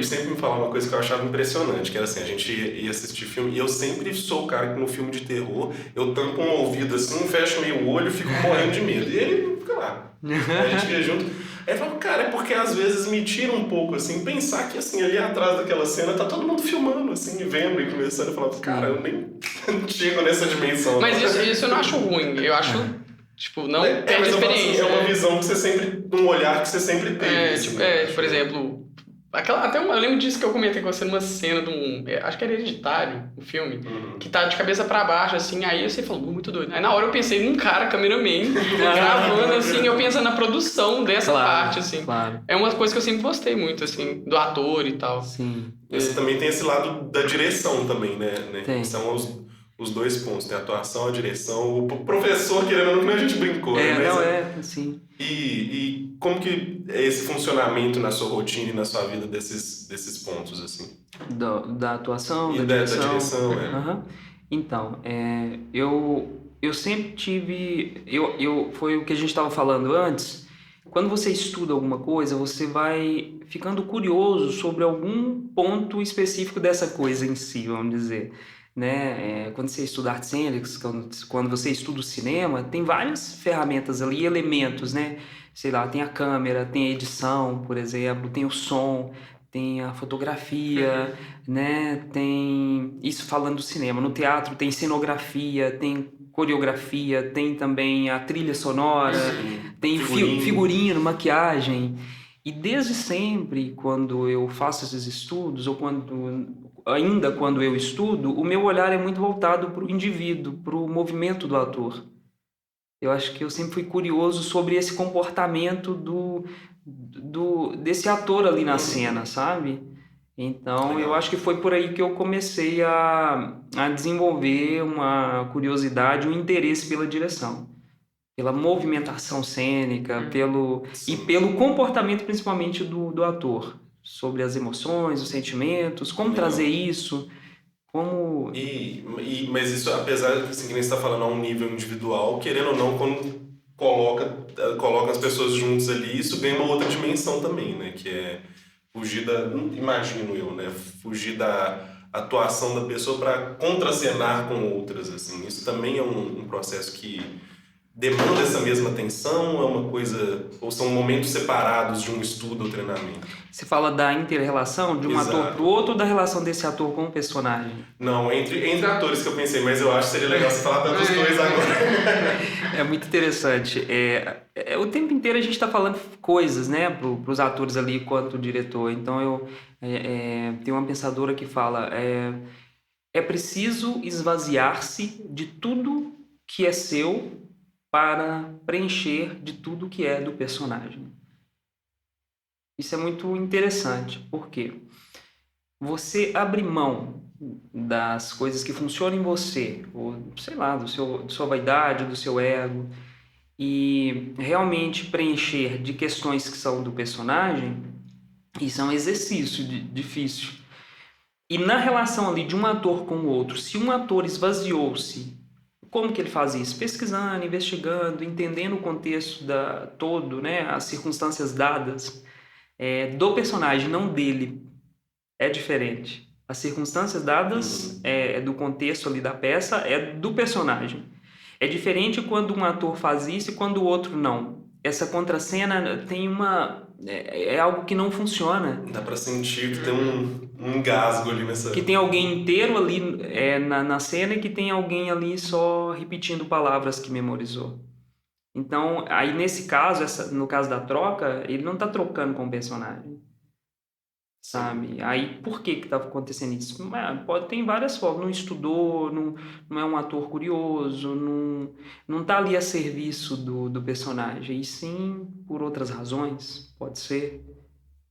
Felipe sempre me falava uma coisa que eu achava impressionante, que era assim, a gente ia assistir filme, e eu sempre sou o cara que no filme de terror, eu tampo um ouvido assim, fecho meio o olho e fico morrendo de medo. E ele fica lá. A gente ia junto. Aí eu falava, cara, é porque às vezes me tira um pouco, assim, pensar que assim, ali atrás daquela cena tá todo mundo filmando, assim, vendo e conversando. Eu falava, cara, eu nem chego nessa dimensão. Mas isso eu não acho ruim, eu acho, tipo, não perde mas experiência. É uma visão que você sempre, um olhar que você sempre teve. Assim, por exemplo, eu lembro disso que eu comentei com você numa cena de um, acho que era Hereditário, o filme, que tá de cabeça pra baixo, assim, aí você falou, muito doido. Aí na hora eu pensei num cara, cameraman, gravando, assim, eu pensando na produção dessa parte, assim. Claro. É uma coisa que eu sempre gostei muito, assim, do ator e tal. Sim. Mas também tem esse lado da direção também, né? Tem. São os dois pontos, tem a atuação, a direção, o professor querendo ou não, que a gente brincou, né? Sim. E como que é esse funcionamento na sua rotina e na sua vida desses pontos, assim? Da atuação, E da da direção. direção, Uhum. Então, eu sempre tive... foi o que a gente estava falando antes. Quando você estuda alguma coisa, você vai ficando curioso sobre algum ponto específico dessa coisa em si, vamos dizer. Né? Quando você estuda artes cênicas, quando você estuda o cinema, tem várias ferramentas ali, elementos, né? Sei lá, tem a câmera, tem a edição, por exemplo, tem o som, tem a fotografia, né? Tem isso falando do cinema. No teatro tem cenografia, tem coreografia, tem também a trilha sonora, tem figurino, maquiagem. E desde sempre, quando eu faço esses estudos, ou ainda quando eu estudo, o meu olhar é muito voltado para o indivíduo, para o movimento do ator. Eu acho que eu sempre fui curioso sobre esse comportamento desse ator ali na cena, sabe? Então, eu acho que foi por aí que eu comecei a desenvolver uma curiosidade, um interesse pela direção. Pela movimentação cênica, e pelo comportamento principalmente do ator. Sobre as emoções, os sentimentos, como trazer isso, como... Mas isso, apesar de assim, que nem você está falando a um nível individual, querendo ou não, quando coloca as pessoas juntas ali, isso ganha uma outra dimensão também, né? Que é fugir imagino eu, né? Fugir da atuação da pessoa para contracenar com outras, assim. Isso também é um processo que demanda essa mesma atenção, é uma coisa, ou são momentos separados de um estudo ou treinamento? Você fala da inter-relação de um ator para o outro, ou da relação desse ator com o personagem? Não, entre atores que eu pensei, mas eu acho que seria legal você falar tanto dos dois agora. É muito interessante. O tempo inteiro a gente está falando coisas, né, para os atores ali quanto diretor. Então, tem uma pensadora que fala, é preciso esvaziar-se de tudo que é seu para preencher de tudo que é do personagem. Isso é muito interessante, porque você abre mão das coisas que funcionam em você, ou sei lá, da sua vaidade, do seu ego, e realmente preencher de questões que são do personagem, isso é um exercício difícil. E na relação ali de um ator com o outro, se um ator esvaziou-se, como que ele faz isso? Pesquisando, investigando, entendendo o contexto todo, né, as circunstâncias dadas do personagem, não dele. É diferente. As circunstâncias dadas do contexto ali da peça é do personagem. É diferente quando um ator faz isso e quando o outro não. Essa contracena tem é algo que não funciona. Dá pra sentir que tem um engasgo ali nessa... Que tem alguém inteiro ali na cena e que tem alguém ali só repetindo palavras que memorizou. Então, aí nesse caso, no caso da troca, ele não tá trocando com o personagem. Sabe? Aí, por que tá acontecendo isso? Tem várias formas. Não estudou, não é um ator curioso, não tá ali a serviço do personagem. E sim, por outras razões, pode ser.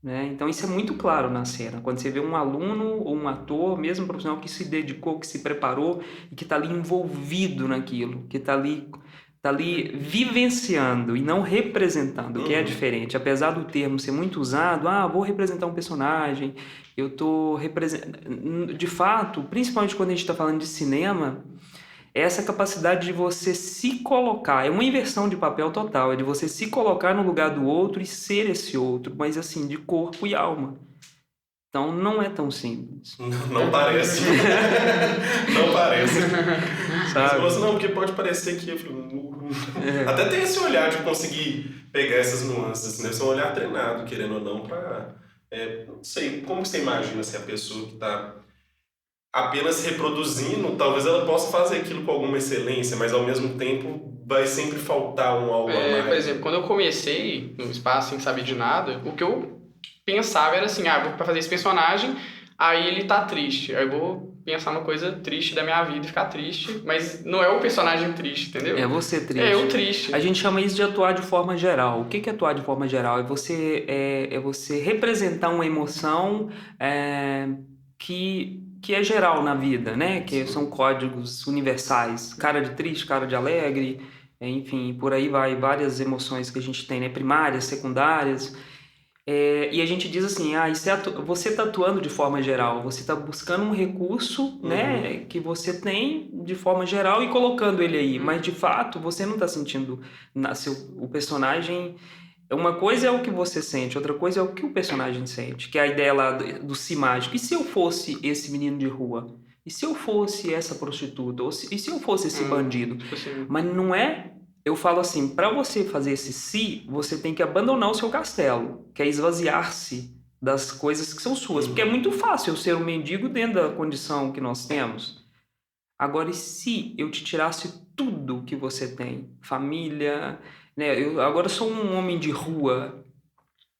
Né? Então, isso é muito claro na cena. Quando você vê um aluno ou um ator, mesmo profissional, que se dedicou, que se preparou e que tá ali envolvido naquilo, que tá ali vivenciando e não representando, que é diferente. Apesar do termo ser muito usado, vou representar um personagem, eu estou representando... De fato, principalmente quando a gente está falando de cinema, é essa capacidade de você se colocar, é uma inversão de papel total, é de você se colocar no lugar do outro e ser esse outro, mas assim, de corpo e alma. Então não é tão simples. Não parece. Não parece. Sabe? Você falou assim, não, porque pode parecer que... Eu falei, até tem esse olhar de conseguir pegar essas nuances, né? Esse é um olhar treinado, querendo ou não, pra... não sei, como você imagina se a pessoa que está apenas reproduzindo, talvez ela possa fazer aquilo com alguma excelência, mas ao mesmo tempo vai sempre faltar um algo a mais. Por exemplo, quando eu comecei no espaço sem saber de nada, o que eu pensava era assim, vou pra fazer esse personagem, aí ele tá triste, aí eu vou pensar uma coisa triste da minha vida e ficar triste, mas não é o personagem triste, entendeu? É você triste. É eu triste. A gente chama isso de atuar de forma geral. O que é atuar de forma geral? É você representar uma emoção que é geral na vida, né? Que são códigos universais. Cara de triste, cara de alegre, enfim, por aí vai. Várias emoções que a gente tem, né? Primárias, secundárias. E a gente diz assim, você está atuando de forma geral, você está buscando um recurso, né, que você tem de forma geral e colocando ele aí, mas de fato você não está sentindo o personagem. Uma coisa é o que você sente, outra coisa é o que o personagem sente, que é a ideia lá do si mágico. E se eu fosse esse menino de rua? E se eu fosse essa prostituta? E se eu fosse esse bandido? Mas não é... Eu falo assim, para você fazer esse si, você tem que abandonar o seu castelo, que é esvaziar-se das coisas que são suas. Porque é muito fácil eu ser um mendigo dentro da condição que nós temos. Agora, e se eu te tirasse tudo que você tem? Família, né? Eu agora sou um homem de rua.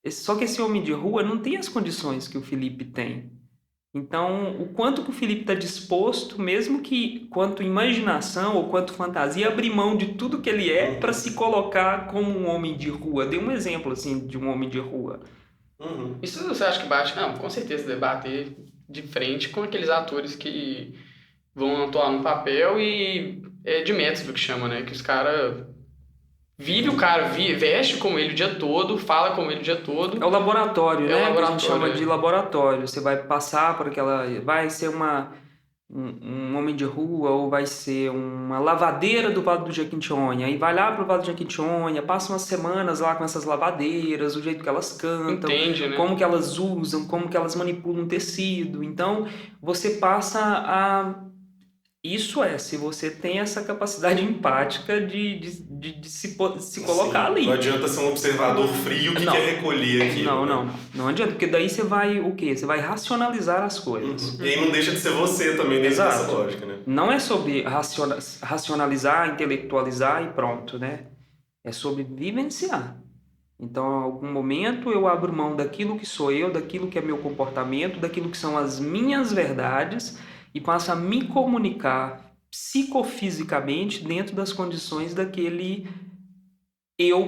Só que esse homem de rua não tem as condições que o Felipe tem. Então, o quanto que o Felipe está disposto, mesmo que quanto imaginação ou quanto fantasia, abrir mão de tudo que ele é para se colocar como um homem de rua. Dê um exemplo, assim, de um homem de rua. Isso você acha que bate? Não, com certeza deve bater de frente com aqueles atores que vão atuar num papel e é de método que chama, né? Que os caras... Vive o cara, veste como ele o dia todo, fala como ele o dia todo. É o laboratório, né? Que a gente chama de laboratório. Você vai passar por aquela... Vai ser um homem de rua ou vai ser uma lavadeira do Vale do Jequitinhonha. Aí vai lá pro Vale do Jequitinhonha, passa umas semanas lá com essas lavadeiras, o jeito que elas cantam, entende, né? Como que elas usam, como que elas manipulam tecido. Então, você passa a... Isso se você tem essa capacidade empática de se colocar ali. Não adianta ser um observador frio que quer recolher aquilo. Não adianta, porque daí você vai o quê? Você vai racionalizar as coisas. E aí não deixa de ser você também dentro dessa lógica, né? Não é sobre racionalizar, intelectualizar e pronto, né? É sobre vivenciar. Então, em algum momento eu abro mão daquilo que sou eu, daquilo que é meu comportamento, daquilo que são as minhas verdades e passo a me comunicar psicofisicamente dentro das condições daquele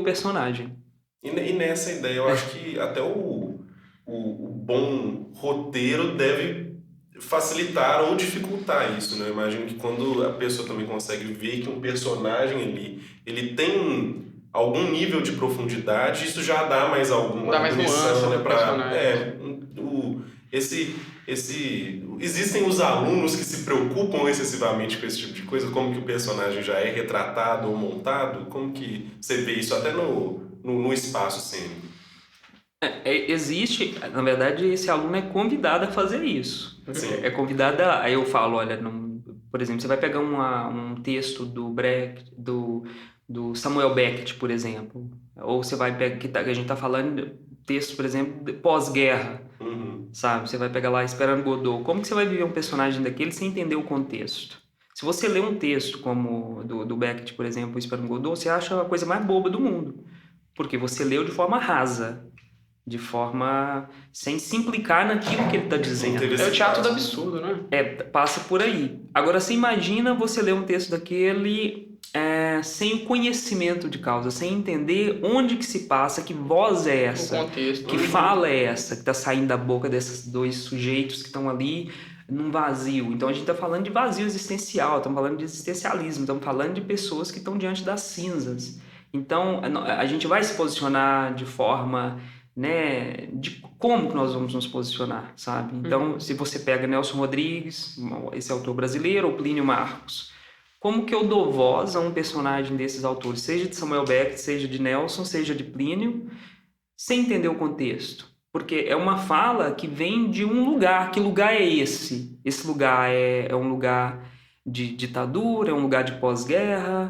personagem. E nessa ideia, eu acho que até o bom roteiro deve facilitar ou dificultar isso, né? Eu imagino que quando a pessoa também consegue ver que um personagem ali, ele tem algum nível de profundidade, isso já dá mais alguma nuance, né? Existem os alunos que se preocupam excessivamente com esse tipo de coisa, como que o personagem já é retratado ou montado, como que você vê isso até no espaço cênico? Existe, na verdade, esse aluno é convidado a fazer isso. Sim. É convidado aí eu falo, olha, por exemplo, você vai pegar um texto do Brecht, do Samuel Beckett, por exemplo, ou você vai pegar, que a gente está falando texto, por exemplo, de pós-guerra, sabe? Você vai pegar lá Esperando Godot. Como que você vai viver um personagem daquele sem entender o contexto? Se você lê um texto como do Beckett, por exemplo, Esperando Godot, você acha a coisa mais boba do mundo, porque você leu de forma rasa, de forma sem se implicar naquilo que ele está dizendo. É o teatro do absurdo, né? Passa por aí. Agora, você imagina você ler um texto daquele sem o conhecimento de causa, sem entender onde que se passa, que voz é essa, o contexto, que fala é essa, que está saindo da boca desses dois sujeitos que estão ali num vazio. Então, a gente está falando de vazio existencial, estamos falando de existencialismo, estamos falando de pessoas que estão diante das cinzas. Então, a gente vai se posicionar de forma... né, de como que nós vamos nos posicionar, sabe? Então, se você pega Nelson Rodrigues, esse autor brasileiro, ou Plínio Marcos, como que eu dou voz a um personagem desses autores, seja de Samuel Beckett, seja de Nelson, seja de Plínio, sem entender o contexto? Porque é uma fala que vem de um lugar. Que lugar é esse? Esse lugar é um lugar de ditadura, é um lugar de pós-guerra,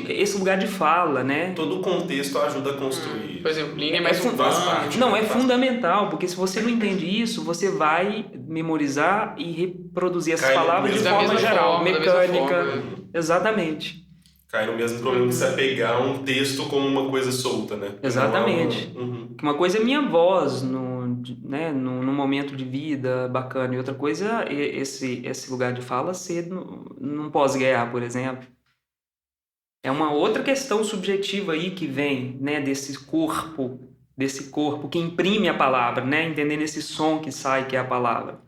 esse lugar de fala, né? Todo o contexto ajuda a construir. Por exemplo, Plínio é mais faz parte. Não, é fundamental, porque se você não entende isso, você vai memorizar e reproduzir essas palavras de forma geral, mecânica. Exatamente. Cai no mesmo problema de se apegar a um texto como uma coisa solta, né? Exatamente. Uma coisa é minha voz num momento de vida bacana, e outra coisa é esse lugar de fala ser num pós-guerra, por exemplo. É uma outra questão subjetiva aí que vem, né, desse corpo que imprime a palavra, né, entendendo esse som que sai, que é a palavra.